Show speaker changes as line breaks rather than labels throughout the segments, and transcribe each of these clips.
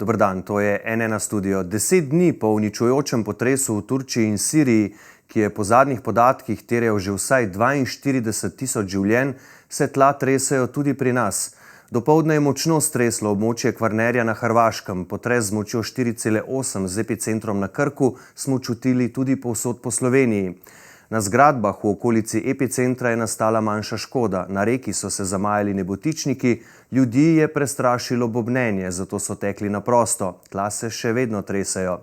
Dober dan, to je N1 studio. 10 dni po uničujočem potresu v Turčiji in Siriji, ki je po zadnjih podatkih terjal že vsaj 42.000 življenj, se tla tresejo tudi pri nas. Dopoldne je močno streslo območje Kvarnerja na Hrvaškem. Potres z močjo 4,8 z epicentrom na Krku smo čutili tudi povsod po Sloveniji. Na zgradbah v okolici epicentra je nastala manjša škoda. Na reki so se zamajali nebotičniki, ljudi je prestrašilo bobnenje, zato so tekli na prosto. Tla se še vedno tresejo.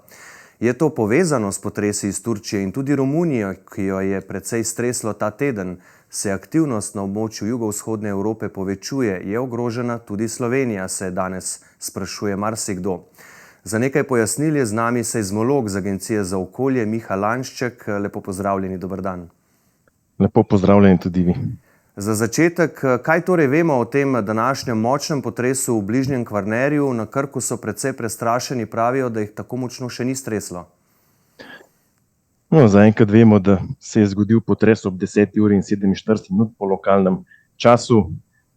Je to povezano s potresi iz Turčije in tudi Romunijo, ki jo je precej streslo ta teden? Se aktivnost na območju jugovzhodne Evrope povečuje, je ogrožena tudi Slovenija, se danes sprašuje marsikdo. Za nekaj pojasnil je z nami seizmolog z Agencije za okolje Miha Lanšček. Lepo pozdravljeni, dober dan.
Lepo pozdravljeni tudi vi.
Za začetek, kaj torej vemo o tem današnjem močnem potresu v bližnjem Kvarnerju? Na Krku so precej prestrašeni, pravijo, da jih tako močno še ni streslo.
Zaenkrat vemo, da se je zgodil potres ob 10:47 po lokalnem času,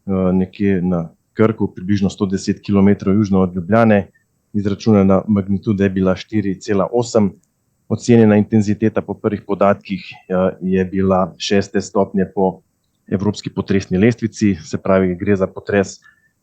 nekje na Krku, približno 110 km južno od Ljubljane. Izračunana magnituda je bila 4,8. Ocenjena intenziteta po prvih podatkih je bila 6. stopnje po evropski potresni lestvici, se pravi, gre za potres,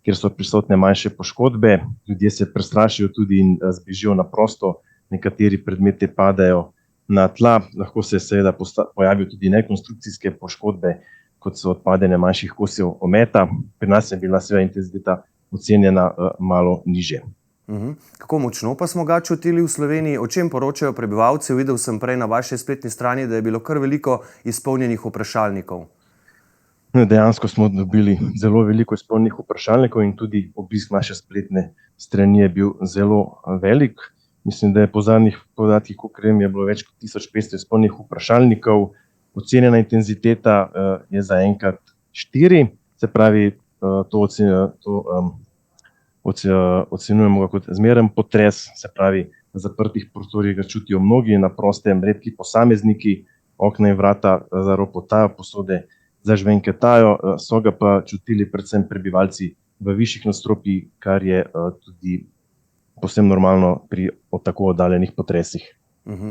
kjer so prisotne manjše poškodbe. Ljudje se prestrašijo tudi in zbežijo na prosto, nekateri predmeti padajo na tla, lahko se seveda pojavijo tudi nekonstrukcijske poškodbe, kot so odpadanje manjših kosjev ometa. Pri nas je bila seveda intenziteta ocenjena malo nižje.
Kako močno pa smo ga čutili v Sloveniji? O čem poročajo prebivalci? Videl sem prej na vaši spletni strani, da je bilo kar veliko izpolnjenih vprašalnikov.
Dejansko smo dobili zelo veliko izpolnjenih vprašalnikov in tudi obisk naše spletne strani je bil zelo velik. Mislim, da je po zadnjih podatkih, kolikor vem, je bilo več kot 1500 izpolnjenih vprašalnikov. Ocenjena intenziteta je zaenkrat 4, se pravi, to ocenjujemo kot zmeren potres, se pravi, v zaprtih prostorih ga čutijo mnogi, na prostem redki posamezniki, okna in vrata zaropotajo, posode zažvenketajo, so ga pa čutili predvsem prebivalci v višjih nadstropjih, kar je tudi povsem normalno pri tako oddaljenih potresih.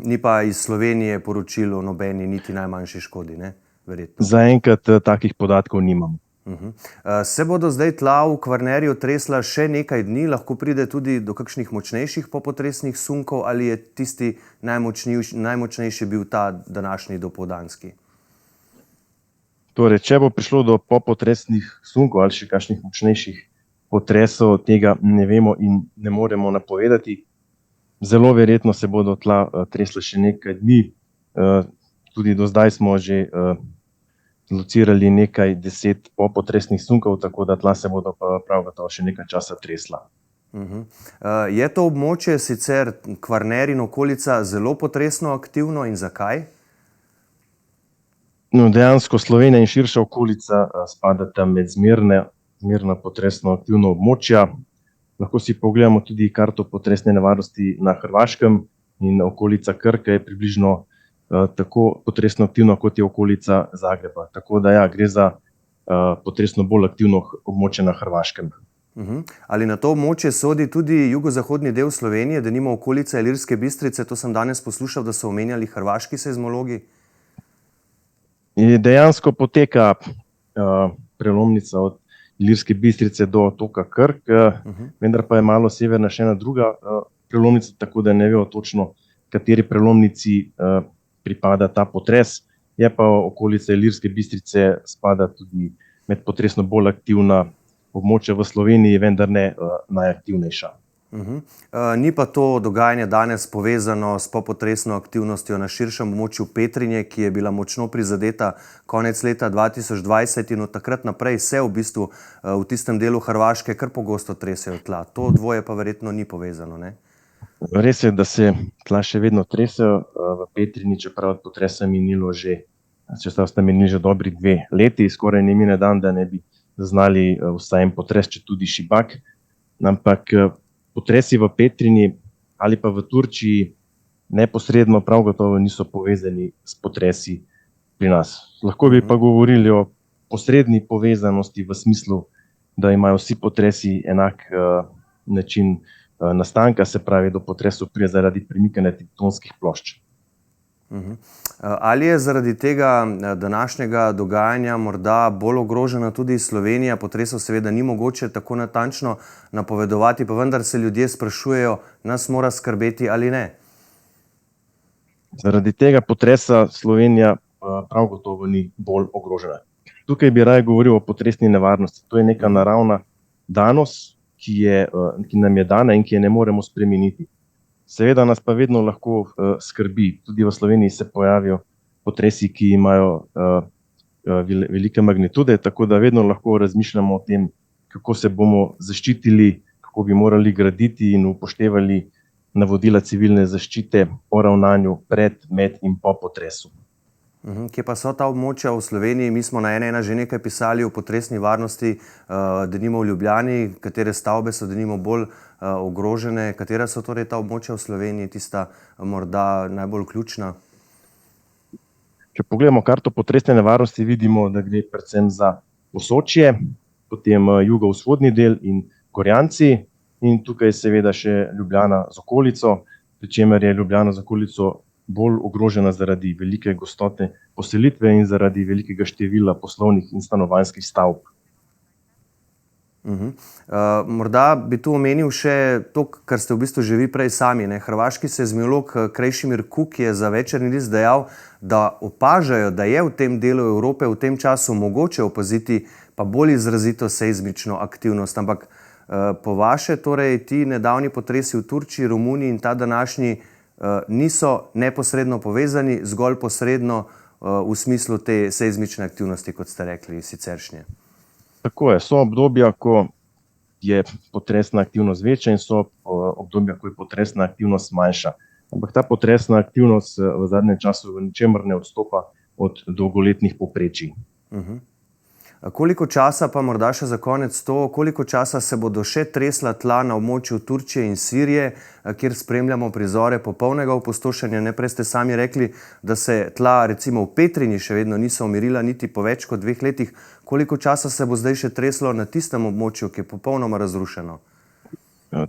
Ni pa iz Slovenije poročilo nobeni niti najmanjši škodi, ne? Verjetno.
Zaenkrat takih podatkov nimamo.
Se bodo zdaj tla v Kvarnerju tresla še nekaj dni, lahko pride tudi do kakšnih močnejših popotresnih sunkov, ali je tisti najmočnejši bil ta današnji dopoldanski?
Torej, če bo prišlo do popotresnih sunkov ali še kakšnih močnejših potresov, tega ne vemo in ne moremo napovedati. Zelo verjetno se bodo tla tresla še nekaj dni. Tudi do zdaj smo že locirali nekaj 10 popotresnih sunkov, tako da tla se bodo prav gotovo še nekaj časa tresla.
Je to območje sicer Kvarner in okolica zelo potresno aktivno in zakaj?
Dejansko Slovenija in širša okolica spadata med zmerna potresno aktivna območja. Lahko si pogledamo tudi karto potresne nevarnosti na Hrvaškem in okolica Krke je približno tako potresno aktivno, kot je okolica Zagreba. Tako da ja, gre za potresno bolj aktivno območje na Hrvaškem.
Ali na to območje sodi tudi jugozahodni del Slovenije, denimo okolica Ilirske Bistrice? To sem danes poslušal, da so omenjali hrvaški seizmologi.
Dejansko poteka prelomnica od Ilirske Bistrice do otoka Krk, vendar pa je malo severna še ena druga prelomnica, tako da ne vejo točno, kateri prelomnici pripada ta potres. Je pa okolica Ilirske Bistrice spada tudi med potresno bolj aktivna območja v Sloveniji, vendar ne najaktivnejša.
Ni pa to dogajanje danes povezano s popotresno aktivnostjo na širšem območju Petrinje, ki je bila močno prizadeta konec leta 2020 in od takrat naprej se v bistvu v tistem delu Hrvaške kar pogosto tresejo tla. To dvoje pa verjetno ni povezano, ne?
Res je, da se tla še vedno tresejo v Petrinji, čeprav od potresa minilo že dobri 2 leti, skoraj ne mine dan, da ne bi zaznali vsaj en potres, če tudi šibak. Ampak potresi v Petrinji ali pa v Turčiji neposredno prav gotovo niso povezani s potresi pri nas. Lahko bi pa govorili o posredni povezanosti v smislu, da imajo vsi potresi enak način nastanka, se pravi, do potresov pride zaradi premikanja tektonskih plošč.
Ali je zaradi tega današnjega dogajanja morda bolj ogrožena tudi Slovenija? Potresov seveda ni mogoče tako natančno napovedovati, pa vendar se ljudje sprašujejo, nas mora skrbeti ali ne?
Zaradi tega potresa Slovenija prav gotovo ni bolj ogrožena. Tukaj bi raje govoril o potresni nevarnosti. To je neka naravna danost, ki nam je dana in ki je ne moremo spremeniti. Seveda nas pa vedno lahko skrbi. Tudi v Sloveniji se pojavijo potresi, ki imajo velike magnitude, tako da vedno lahko razmišljamo o tem, kako se bomo zaščitili, kako bi morali graditi in upoštevali navodila civilne zaščite o ravnanju pred, med in po potresu.
Kje pa so ta območja v Sloveniji? Mi smo na N1 že nekaj pisali o potresni varnosti, denimo v Ljubljani, katere stavbe so denimo bolj ogrožene. Katera so torej ta območja v Sloveniji, tista morda najbolj ključna?
Če pogledamo karto potresne nevarnosti, vidimo, da gre predvsem za Posočje, potem jugovzhodni del in Gorjanci in tukaj seveda še Ljubljana z okolico, pri čemer je Ljubljana z okolico bolj ogrožena zaradi velike gostote poselitve in zaradi velikega števila poslovnih in stanovanjskih stavb.
Morda bi tu omenil še to, kar ste v bistvu že vi prej sami. Hrvaški seizmolog Krešimir Kuk je za Večernji list dejal, da opažajo, da je v tem delu Evrope v tem času mogoče opaziti pa bolj izrazito seizmično aktivnost. Ampak po vaše, torej ti nedavni potresi v Turčiji, Romuniji in ta današnji niso neposredno povezani, zgolj posredno v smislu te seizmične aktivnosti, kot ste rekli, siceršnje.
Tako je, so obdobja, ko je potresna aktivnost večja in so obdobja, ko je potresna aktivnost manjša. Ampak ta potresna aktivnost v zadnjem času v ničemer ne odstopa od dolgoletnih povprečij.
Koliko časa, pa morda še za konec to, koliko časa se bodo še tresla tla na območju Turčije in Sirije, kjer spremljamo prizore popolnega opustošenja? Prej ste sami rekli, da se tla recimo v Petrinji še vedno niso umirila niti po več kot 2 letih. Koliko časa se bo zdaj še treslo na tistem območju, ki je popolnoma razrušeno?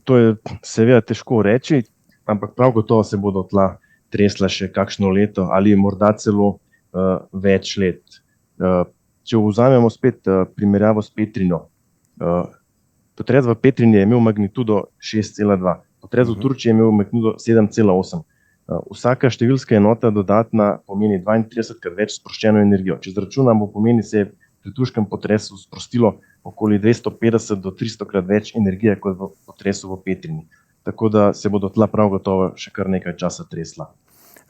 To je seveda težko reči, ampak prav gotovo se bodo tla tresla še kakšno leto ali morda celo več let. Če vzamemo spet primerjavo s Petrinjo, potres v Petrinji je imel magnitudo 6,2, potres v Turčiji je imel magnitudo 7,8. Vsaka številska enota dodatna pomeni 32krat več sproščeno energijo. Če izračunamo, pomeni, se je pri turškem potresu sprostilo okoli 250 do 300krat več energije kot v potresu v Petrinji. Tako da se bodo tla prav gotovo še kar nekaj časa tresla.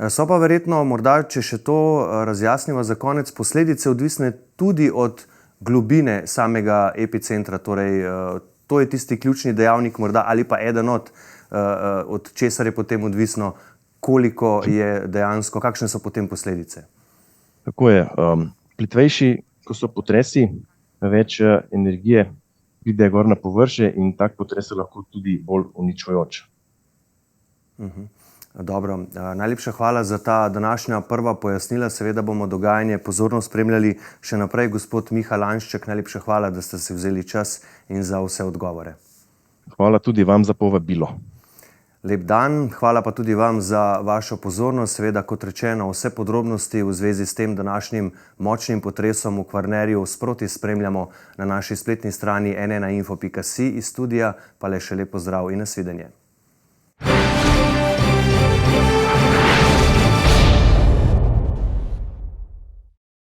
So pa verjetno, morda, če še to razjasnimo za konec, posledice odvisne tudi od globine samega epicentra. Torej, to je tisti ključni dejavnik morda ali pa eden od česar je potem odvisno, koliko je dejansko, kakšne so potem posledice.
Tako je. Plitvejši, ko so potresi, več energije pride gor na površje in tak potres je lahko tudi bolj uničujoč.
Dobro, najlepša hvala za ta današnja prva pojasnila. Seveda bomo dogajanje pozorno spremljali še naprej. Gospod Miha Lanšček, najlepša hvala, da ste si vzeli čas in za vse odgovore.
Hvala tudi vam za povabilo.
Lep dan, hvala pa tudi vam za vašo pozornost. Seveda, kot rečeno, vse podrobnosti v zvezi s tem današnjim močnim potresom v Kvarnerju sproti spremljamo na naši spletni strani n1info.si iz studia, pa le še lep pozdrav in nasvidenje.